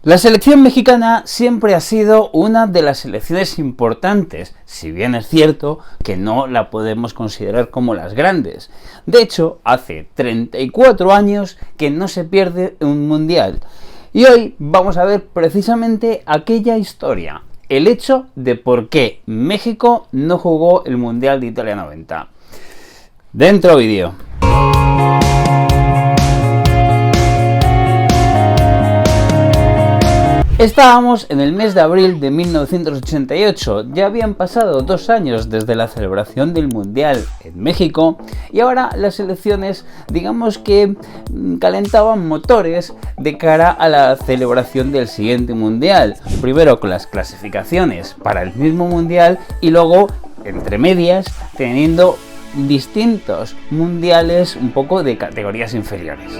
La selección mexicana siempre ha sido una de las selecciones importantes, si bien es cierto que no la podemos considerar como las grandes. De hecho, hace 34 años que no se pierde un mundial. Y hoy vamos a ver precisamente aquella historia, el hecho de por qué México no jugó el Mundial de Italia 90. Dentro vídeo. Estábamos en el mes de abril de 1988, ya habían pasado 2 años desde la celebración del Mundial en México y ahora las selecciones, digamos que calentaban motores de cara a la celebración del siguiente Mundial, primero con las clasificaciones para el mismo Mundial y luego, entre medias, teniendo distintos mundiales un poco de categorías inferiores.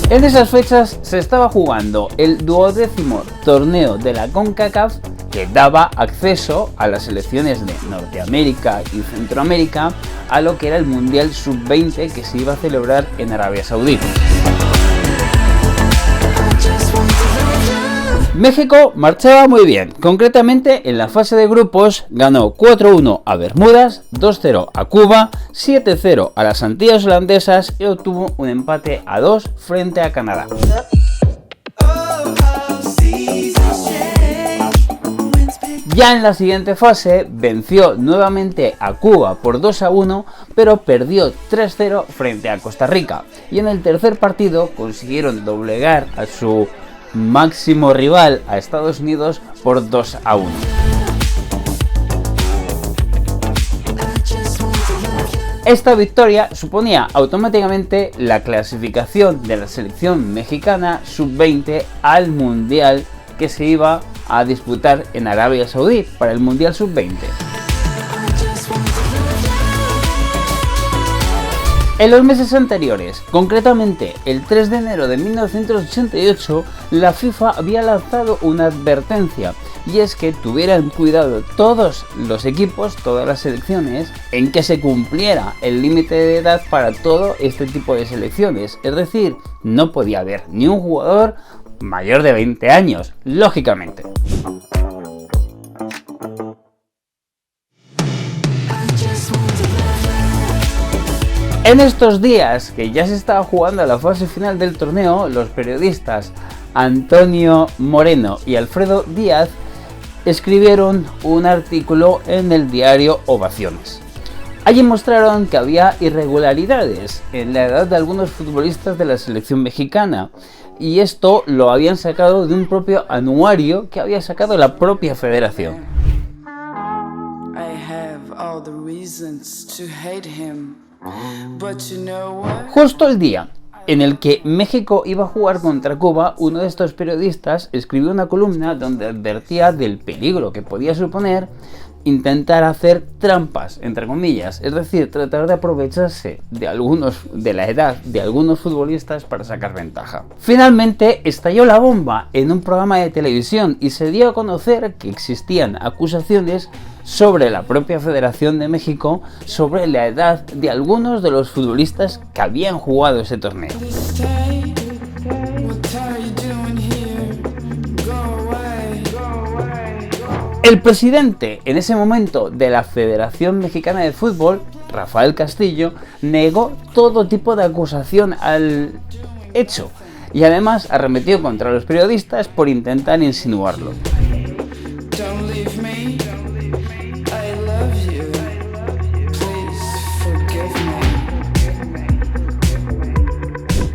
En esas fechas se estaba jugando el 12º torneo de la CONCACAF que daba acceso a las selecciones de Norteamérica y Centroamérica a lo que era el Mundial Sub-20 que se iba a celebrar en Arabia Saudí. México marchaba muy bien, concretamente en la fase de grupos ganó 4-1 a Bermudas, 2-0 a Cuba, 7-0 a las Antillas Holandesas y obtuvo un empate a 2 frente a Canadá. Ya en la siguiente fase venció nuevamente a Cuba por 2-1, pero perdió 3-0 frente a Costa Rica. Y en el tercer partido consiguieron doblegar a su máximo rival, a Estados Unidos, por 2-1. Esta victoria suponía automáticamente la clasificación de la selección mexicana sub-20 al Mundial que se iba a disputar en Arabia Saudí para el Mundial sub-20. En los meses anteriores, concretamente el 3 de enero de 1988, la FIFA había lanzado una advertencia y es que tuvieran cuidado todos los equipos, todas las selecciones, en que se cumpliera el límite de edad para todo este tipo de selecciones. Es decir, no podía haber ni un jugador mayor de 20 años, lógicamente. En estos días que ya se estaba jugando la fase final del torneo, los periodistas Antonio Moreno y Alfredo Díaz escribieron un artículo en el diario Ovaciones. Allí mostraron que había irregularidades en la edad de algunos futbolistas de la selección mexicana y esto lo habían sacado de un propio anuario que había sacado la propia federación. Justo el día en el que México iba a jugar contra Cuba, uno de estos periodistas escribió una columna donde advertía del peligro que podía suponer intentar hacer trampas, entre comillas, es decir, tratar de aprovecharse de la edad de algunos futbolistas para sacar ventaja. Finalmente estalló la bomba en un programa de televisión y se dio a conocer que existían acusaciones sobre la propia Federación de México sobre la edad de algunos de los futbolistas que habían jugado ese torneo. El presidente en ese momento de la Federación Mexicana de Fútbol, Rafael Castillo, negó todo tipo de acusación al hecho y además arremetió contra los periodistas por intentar insinuarlo.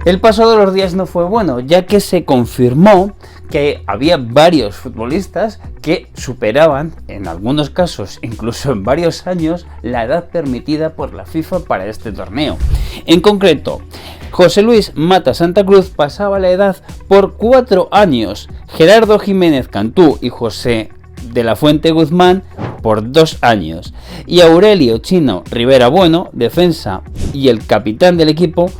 El paso de los días no fue bueno, ya que se confirmó que había varios futbolistas que superaban, en algunos casos, incluso en varios años, la edad permitida por la FIFA para este torneo. En concreto, José Luis Mata Santa Cruz pasaba la edad por 4 años, Gerardo Jiménez Cantú y José de la Fuente Guzmán por 2 años, y Aurelio Chino Rivera Bueno, defensa y el capitán del equipo,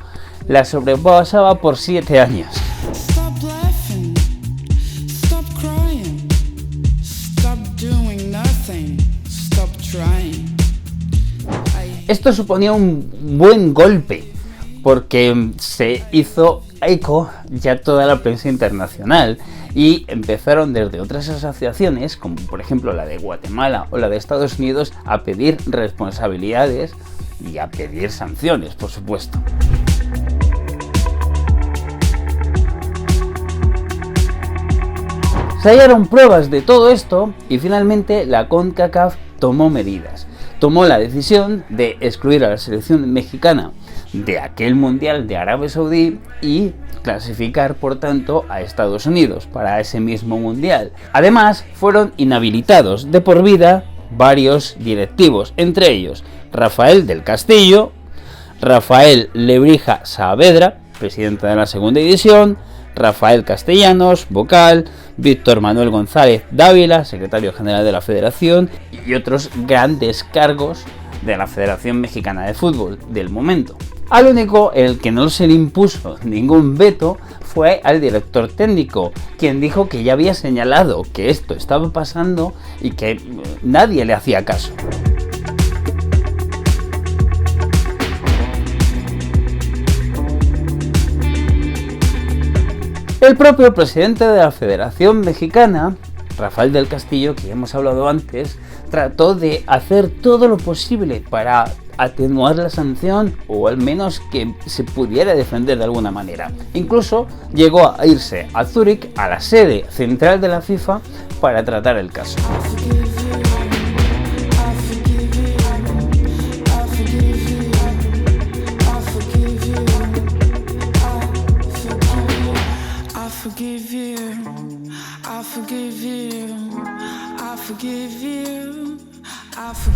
la sobrepasaba por 7 años. Esto suponía un buen golpe porque se hizo eco ya toda la prensa internacional y empezaron desde otras asociaciones, como por ejemplo la de Guatemala o la de Estados Unidos, a pedir responsabilidades y a pedir sanciones, por supuesto. Se hallaron pruebas de todo esto y finalmente la CONCACAF tomó medidas. Tomó la decisión de excluir a la selección mexicana de aquel Mundial de Arabia Saudí y clasificar, por tanto, a Estados Unidos para ese mismo Mundial. Además, fueron inhabilitados de por vida varios directivos, entre ellos Rafael del Castillo, Rafael Lebrija Saavedra, presidente de la segunda división, Rafael Castellanos, vocal, Víctor Manuel González Dávila, secretario general de la Federación, y otros grandes cargos de la Federación Mexicana de Fútbol del momento. Al único el que no se le impuso ningún veto fue al director técnico, quien dijo que ya había señalado que esto estaba pasando y que nadie le hacía caso. El propio presidente de la Federación Mexicana, Rafael del Castillo, que ya hemos hablado antes, trató de hacer todo lo posible para atenuar la sanción o al menos que se pudiera defender de alguna manera. Incluso llegó a irse a Zúrich, a la sede central de la FIFA, para tratar el caso.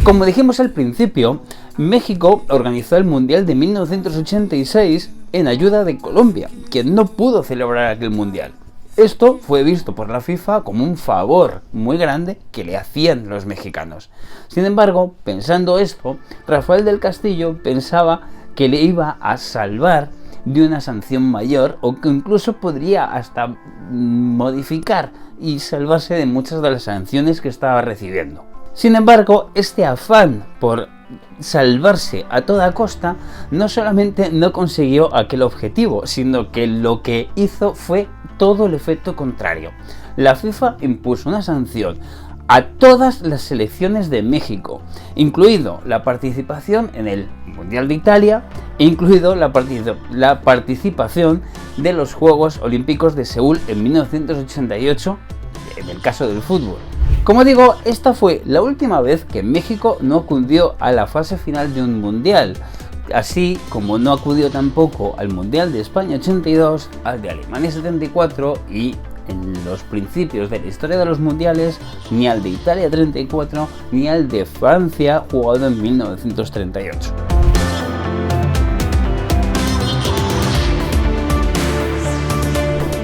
Como dijimos al principio, México organizó el Mundial de 1986 en ayuda de Colombia, quien no pudo celebrar aquel Mundial. Esto fue visto por la FIFA como un favor muy grande que le hacían los mexicanos. Sin embargo, pensando esto, Rafael del Castillo pensaba que le iba a salvar de una sanción mayor o que incluso podría hasta modificar y salvarse de muchas de las sanciones que estaba recibiendo. Sin embargo, este afán por salvarse a toda costa no solamente no consiguió aquel objetivo, sino que lo que hizo fue todo el efecto contrario. La FIFA impuso una sanción a todas las selecciones de México, incluido la participación en el Mundial de Italia e incluido la participación de los Juegos Olímpicos de Seúl en 1988, en el caso del fútbol. Como digo, esta fue la última vez que México no acudió a la fase final de un mundial, así como no acudió tampoco al Mundial de España 82, al de Alemania 74 y en los principios de la historia de los mundiales, ni al de Italia 34 ni al de Francia jugado en 1938.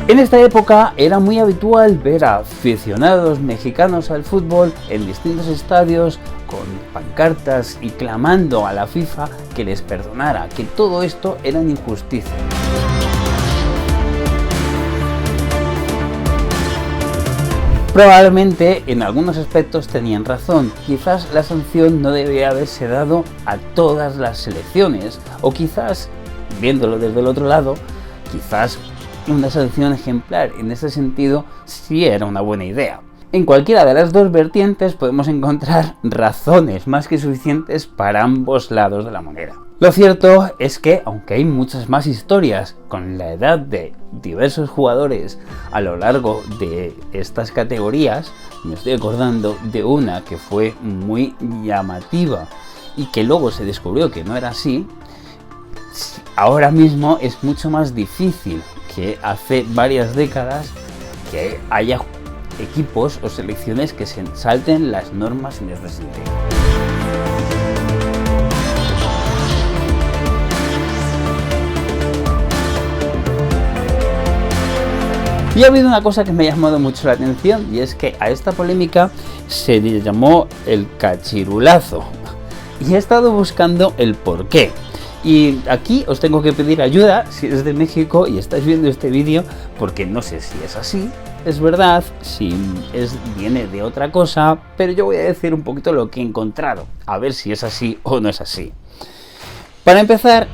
En esta época era muy habitual ver a aficionados mexicanos al fútbol en distintos estadios con pancartas y clamando a la FIFA que les perdonara, que todo esto era una injusticia. Probablemente en algunos aspectos tenían razón, quizás la sanción no debía haberse dado a todas las selecciones, o quizás, viéndolo desde el otro lado, quizás una sanción ejemplar en ese sentido sí era una buena idea. En cualquiera de las dos vertientes podemos encontrar razones más que suficientes para ambos lados de la moneda. Lo cierto es que, aunque hay muchas más historias con la edad de diversos jugadores a lo largo de estas categorías, me estoy acordando de una que fue muy llamativa y que luego se descubrió que no era así, ahora mismo es mucho más difícil que hace varias décadas que haya equipos o selecciones que se salten las normas en este sentido. Y ha habido una cosa que me ha llamado mucho la atención, y es que a esta polémica se le llamó el cachirulazo. Y he estado buscando el porqué. Y aquí os tengo que pedir ayuda si eres de México y estáis viendo este vídeo, porque no sé si es así, es verdad, si viene de otra cosa, pero yo voy a decir un poquito lo que he encontrado, a ver si es así o no es así. Para empezar,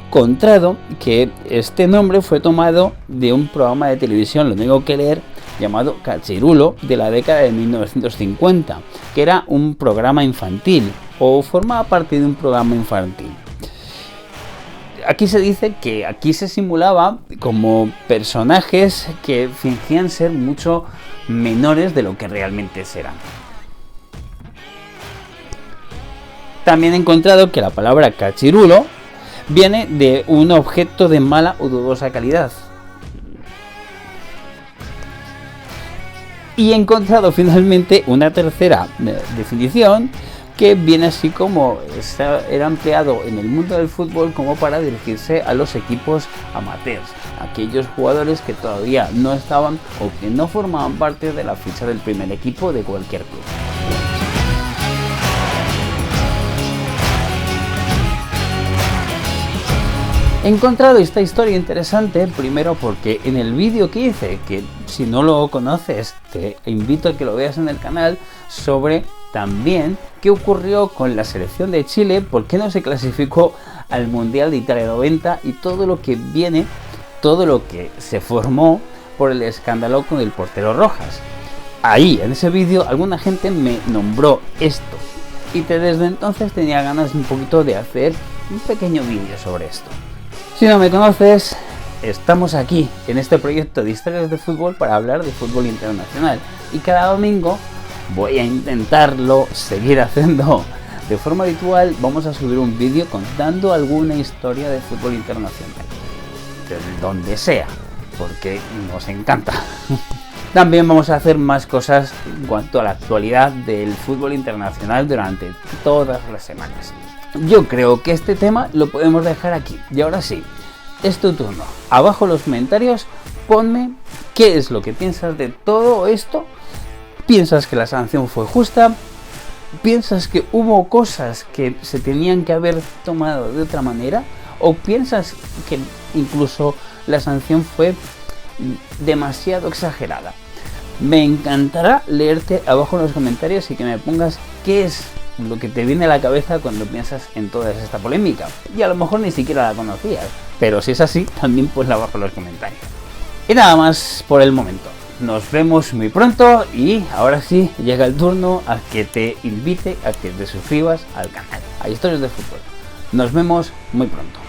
encontrado que este nombre fue tomado de un programa de televisión, lo tengo que leer, llamado Cachirulo, de la década de 1950, que era un programa infantil, o formaba parte de un programa infantil. Aquí se dice que aquí se simulaba como personajes que fingían ser mucho menores de lo que realmente eran. También he encontrado que la palabra cachirulo viene de un objeto de mala o dudosa calidad. Y he encontrado finalmente una tercera definición que viene así como era empleado en el mundo del fútbol como para dirigirse a los equipos amateurs, aquellos jugadores que todavía no estaban o que no formaban parte de la ficha del primer equipo de cualquier club. He encontrado esta historia interesante, primero porque en el vídeo que hice, que si no lo conoces te invito a que lo veas en el canal, sobre también qué ocurrió con la selección de Chile, por qué no se clasificó al Mundial de Italia 90 y todo lo que viene, todo lo que se formó por el escándalo con el portero Rojas. Ahí, en ese vídeo, alguna gente me nombró esto y desde entonces tenía ganas un poquito de hacer un pequeño vídeo sobre esto. Si no me conoces, estamos aquí en este proyecto de historias de fútbol para hablar de fútbol internacional y cada domingo voy a intentarlo seguir haciendo de forma habitual. Vamos a subir un vídeo contando alguna historia de fútbol internacional, de donde sea, porque nos encanta. También vamos a hacer más cosas en cuanto a la actualidad del fútbol internacional durante todas las semanas. Yo creo que este tema lo podemos dejar aquí. Y ahora sí, es tu turno. Abajo en los comentarios ponme qué es lo que piensas de todo esto. ¿Piensas que la sanción fue justa? ¿Piensas que hubo cosas que se tenían que haber tomado de otra manera? ¿O piensas que incluso la sanción fue demasiado exagerada? Me encantará leerte abajo en los comentarios y que me pongas qué es lo que te viene a la cabeza cuando piensas en toda esta polémica. Y a lo mejor ni siquiera la conocías, pero si es así, también ponla abajo en los comentarios. Y nada más por el momento. Nos vemos muy pronto y ahora sí llega el turno a que te invite a que te suscribas al canal, a Historias de Fútbol. Nos vemos muy pronto.